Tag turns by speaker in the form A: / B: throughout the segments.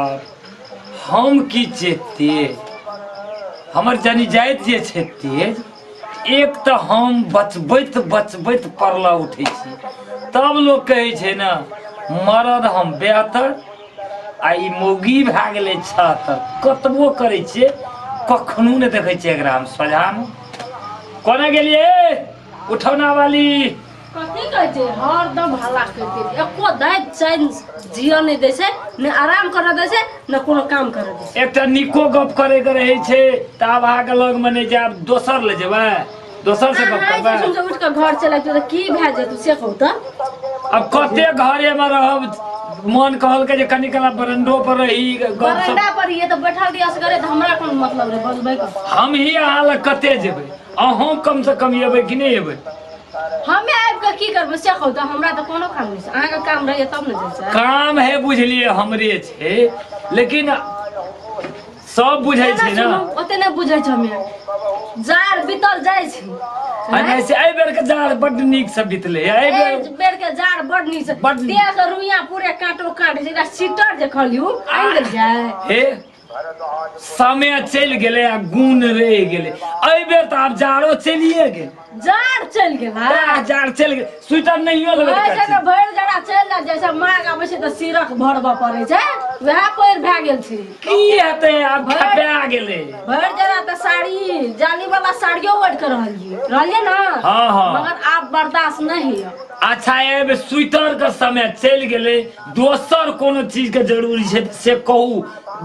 A: हम की चेतिए हमर जानी जाइत जे छै तेज एक तो हम बचबैत परला उठे छी तब लोग कहे छै ना मरद हम बेहतर आ ई मौगी भए गेलै 76 कतबो करे छियै कखनो ने देखे छियै एकरा हम सोझाम कोना गेलिए उठौना वाली
B: कथी कहै छै हरदम हल्ला करते एको दाइ चैन जियो नहीं दै छै ने आराम करे दै छै ने कोनो काम करे दै छै
A: एकटा निको गप करे के रहे छै त आब आके लग मने जाब दोसर ले जेबै दोसर से गप करबै
B: सुन उठ के घर चले त की भए जेतौ से कहू त
A: अब कते घरे में रहब मन कहल के जे कनी कला बरंडो पर रही गप
B: बरंडा पर ये तो बैठल दियस करे त हमरा कोन मतलब रे बजबै क
A: हम ही अहाँ लग कते जेबै अहों कम से कम एबै कि नहीं एबै
B: हमें आबि के की करबै से कहू त हमरा त कोनो काम नहीं छै अहाँ के काम रहे तब न जाइ छै
A: काम है बुझलिए हमरे छै लेकिन सब बुझै छै ना
B: ओते नहीं बुझै छै हमें जार बीतल जाइ छै
A: ऐसे ए बेर के जाड़ बड नीक से बितले ए
B: बेर के जार बड नीक से देह के रुइया पूरे काटो काट जेना सीटर जे खलियू आइ जाय
A: हे समय चल गेले आ गुण रह गेले ए बेर त आब जाड़ो चलिए गेल
B: जार चल गेला
A: जार चल गेल स्वेटर नहियो लगबे
B: छै जे भर जरा चल जा जैसे माग आबै छै त सिरक भरबा पड़े छै वएह पैर भए गेल छै
A: की हेतै आब खपा गेले
B: भर जरा त साड़ी जाली वाला साड़ियो ओढ़ के रहलिए ना
A: हां हां
B: मगर आप बर्दाश्त नहीं है
A: अच्छा एबे स्वेटर के समय चल गेले दोसर कोनो चीज के जरूरी छै से कहू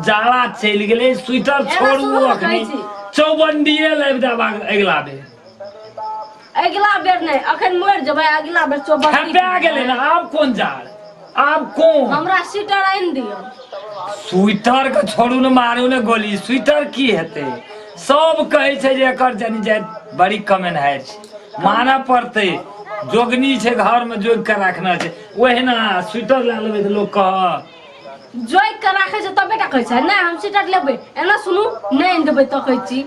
A: जाड़ा चल गेले स्वेटर छोड़ू अखनी चौबंडिये लेब देबा अगला बेर
B: अगला बेर नहीं अखन मर जबै अगला बेर चौबंडी
A: खपा गेले ना आब कोन जाड़ आब कोन
B: हमरा स्वेटर आइन दियो
A: स्वेटर के छोड़ू न मारू न गोली स्वेटर की हेतै सब कहे छै जे एकर जानी जाय बड़ी कमेनहार छै माना पड़तै जोगनी छै घर में जोग के रखना छै ओहिना स्वेटर ला लेबै त लोग कह
B: जोग के राखे छै तबे टा कहै छै नै हम स्वेटर लेबै एना सुनू नै आइन देबै त कहै छी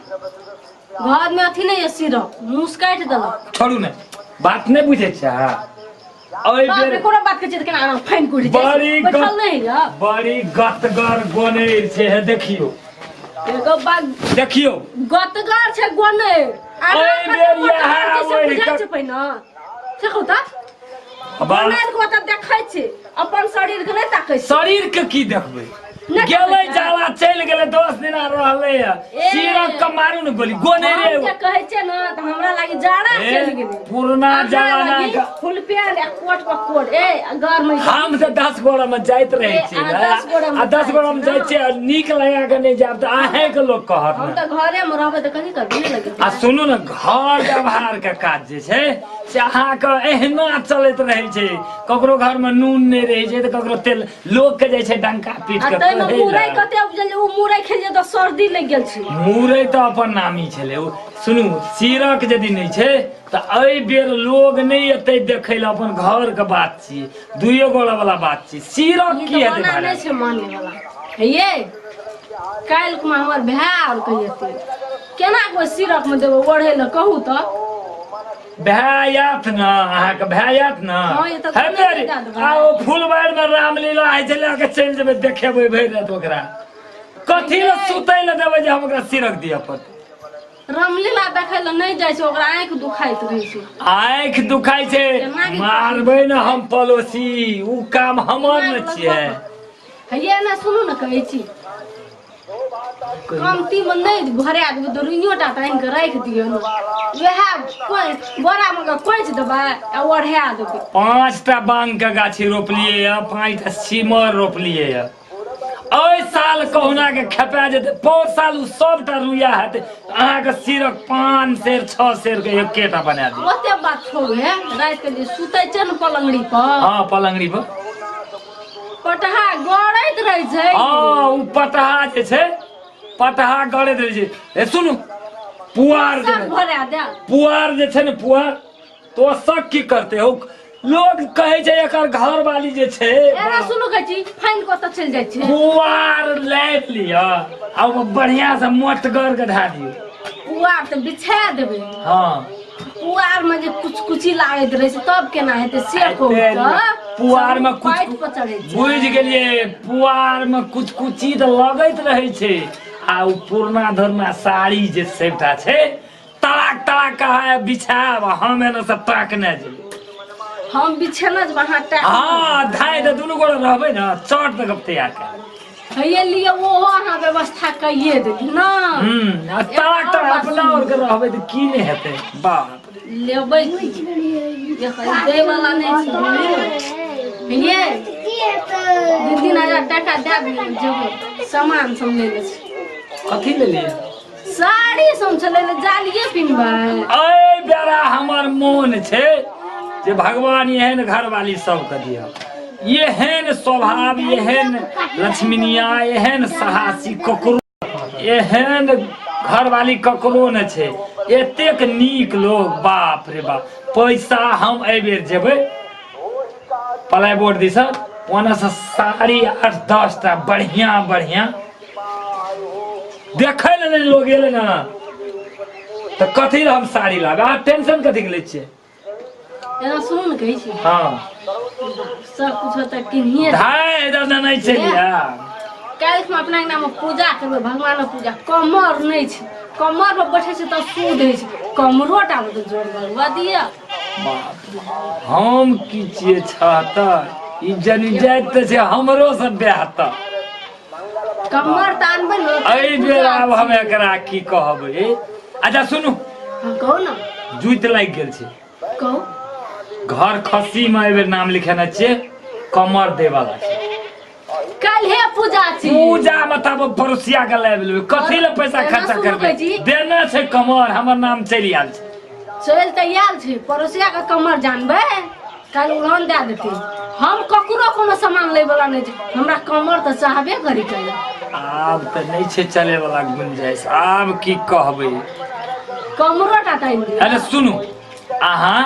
B: घर में अथी नहीं है सिरक मुंह काट देलक
A: छोड़ू न बात नहीं बुझे छै ओइ बेर
B: कोनो बात के छै त केना फाइन कुट छै बैठल नहीं है
A: बड़ी गतगर गोनेर छै हे देखियो
B: एगो बात
A: देखियो
B: गतगर छै गोनेर
A: ओइ बेर यहाँ
B: बुझै छै पहिने से कहू त गोनेर को त देखै छै अपन शरीर के नहीं ताकै छै
A: शरीर के की देखबै गेलै जाला चल गेलै 10 दिन रहलै सिरक के मारू न गोली गोनेरे
B: के कहै छै न त हमरा लागि जाड़ा चल गेलै
A: पुरना जमाना के
B: फुल पैंट कोट पर कोट ए घर में
A: हम त 10 गोड़ा में जाइत रहै छी आ 10 गोड़ा में जाय छै नीक लगा के नहीं जाब त आहे के लोग कहत
B: हम त घरे में रहबै त कथि करबै नहीं लगे
A: आ सुनू न घर व्यवहार के काज जे छै से अहाँ के एहना चलैत रहै छै ककरो घर में नून नहीं रहै छै त ककरो तेल लोग के जाय छै डंका पीट के
B: मुरई कते उपजल ओ मुरई खेलिए त सर्दी लग गेल छै
A: मुरई त अपन नामी छले सुनू सिरक यदि नहीं छै त ए बेर लोग नहीं एतै देखै ल अपन घर के बात छी दुइयो गोड़ा वाला बात छी सिरक की हेतै
B: नहीं छै माने वाला हे काल को हमर भाई और कहिए केना को सिरक में देबो ओढ़े ल कहू त
A: भैयात न अहाँ के भैयात न आओ फुलबाड़ में रामलीला आइ चला के चल जेबै देखेबै भरि रात ओकरा कथी ल सुतै ल देबै जे हम ओकरा सिरक दिया पड़तै
B: रामलीला देखै ल नहीं जाय छै ओकरा आंख दुखाइत रहै छै
A: आंख दुखाइ छै मारबै न हम पड़ोसी उ काम हमर न छियै
B: हे ना सुनू न कहै छी कमती में नहीं भरे देबै तो रुइयो टा तान के राख दियो वह कोई बोरा में कोइच देबै आ ओढ़ा देबै
A: 5टा बांग के गाछी रोपलिए या 5टा सिमर रोपलिए या ओइ साल कहुना के खपा जेते पौर साल उ सबटा रुइया हेतै अहाँ के सिरक 5 सेर 6 सेर के एकेटा बना दे
B: ओते बात छोड़ू हे रात के जे सुतै छै न पलंगड़ी पर
A: हां पलंगड़ी पर
B: पटहा गड़ैत रहै छै
A: हां उ पटहा जे छै पटहा गड़ैत रहै छै ए सुनू पुआर जे
B: भरा दे
A: पुआर जे छै ने पुआर तो सब की करते हो लोग कहे छै एकर घर वाली जे छै
B: एना सुनु कहै छी फाइन को त चल जाय छै
A: पुआर लाइट लिया आ बढ़िया से मोटगर के ढा दियो
B: पुआर त बिछा देबै
A: हां
B: पुआर में जे कुछ कुची लागत रहे से तब केना हेते से कहू त
A: पुआर में कुछ
B: पाइट पर चढ़े छै
A: बुझ गेलिए पुआर में कुछ कुची त लगैत रहे छै आ उ पुरना धरना साड़ी जे सेटा छै तड़ाक तड़ाक कहा बिछाब हम एने से ताकने जे
B: हम बिछेना जे वहां टा
A: हां धाय त दुनु गोड़ रहबै न चट तक तैयार कर
B: हइये लिए वो अहाँ व्यवस्था कइए देती ना
A: तड़ाक तड़ाक अपना और के रहबै त की नै हेतै बाप
B: लेबै ये खरीदे वाला नहीं छै ये 2-3 टाका दे दियो जेबै सामान सब ले ले
A: कथी ले लिए
B: साड़ी सब चले ले जालिए पिनबै
A: ए बेरा हमर मोन छै जे भगवान एहन घरवाली सबके दिया एहन स्वभाव एहन लक्ष्मीनिया एहन साहसी ककरो एहन घरवाली ककरो न छै एतेक नीक लोग बाप रे बाप पैसा हम एहि बेर जेबै पलाई बोर्ड दिस ओना से साड़ी 8-10 टा बढ़िया बढ़िया देखै ले नहीं लोग एले ना त कथी हम साड़ी लाबे आ टेंशन कथी के लै छियै
B: एना सुन न कहै छी
A: हां
B: सब कुछ होता किनिए
A: धाय इधर नहीं चलिया
B: काल्हि में अपना नाम पूजा करबै भगवान पूजा कमर नहीं छै कमर पर बैठे छै त सूद होइ छै कमरो टा में जोड़ लगवा दिया
A: हम की छियै छाता ई जनी जाइत त छै हमरो से बेहतर
B: कमर तानबै न
A: एहि बेर आब हम एकरा की कहबै अच्छा सुनू
B: हां कहू ना
A: जुइत लागि गेल छै
B: कहू
A: घर खस्सी में एहि बेर नाम लिखेने छियै कमर दे वाला छै
B: काल्हि पूजा छी
A: पूजा मतलब पड़ोसिया के लाबि लेबै कथी ले पैसा खर्चा करबै देना छै कमर हमर नाम चलि आयल छै
B: चल त आयल छै पड़ोसिया के कमर जानबै काल्हि उड़ान दे देतै हम ककरो कोनो सामान लै वाला नहीं छै हमरा कमर त चाहबे करी कहिया
A: आब त नहीं छै चले वाला गुंजाइश आब की कहबै
B: कमरो टा टाइम दे
A: अरे सुनू अहाँ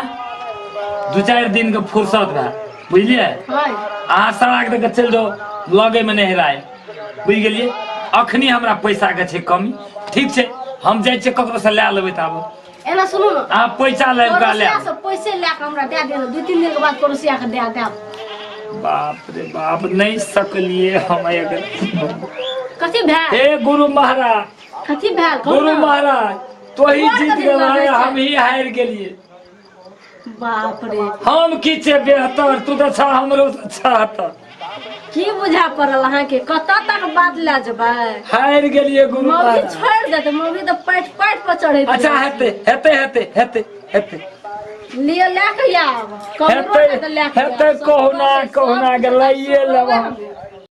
A: 2-4 दिन के फुर्सत रहा बुझलिए
B: हाय
A: अहाँ सड़क दे के चल जाओ लगे में नहराए बुझ गेलिए अखनी हमरा पैसा के छै कमी ठीक छै हम जाय छै ककरो से ले लेबै त आब
B: एना सुनू न
A: अहाँ पैसा ले का ले
B: पड़ोसिया से पैसे ले के हमरा दे देना 2-3 दिन के बाद पड़ोसिया के दे देब
A: बाप रे बाप नहीं सकलिए हम अगर
B: कथी भेल
A: हे गुरु महाराज
B: कथी भेल कहू
A: गुरु
B: ना
A: महाराज तो ही
B: और
A: जीत
B: कथी
A: गए
B: लड़ै छै?
A: हम ही हार गेलिए
B: बाप रे
A: हम की छै बेहतर तू तो छा हमरो अच्छा त
B: की बुझा पड़ल अहाँ के कतऽ तक बात ले जेबै
A: हार गेलिए गुरु
B: मौगी
A: महाराज
B: छोड़ देते मौगी तो पैट पैट पर चढ़े
A: अच्छा हेते हेते हेते हेते हेते
B: लिए ले के आब कमरो
A: हेते
B: टा त ले के
A: हेते कहूना कहूना के लाइए लेब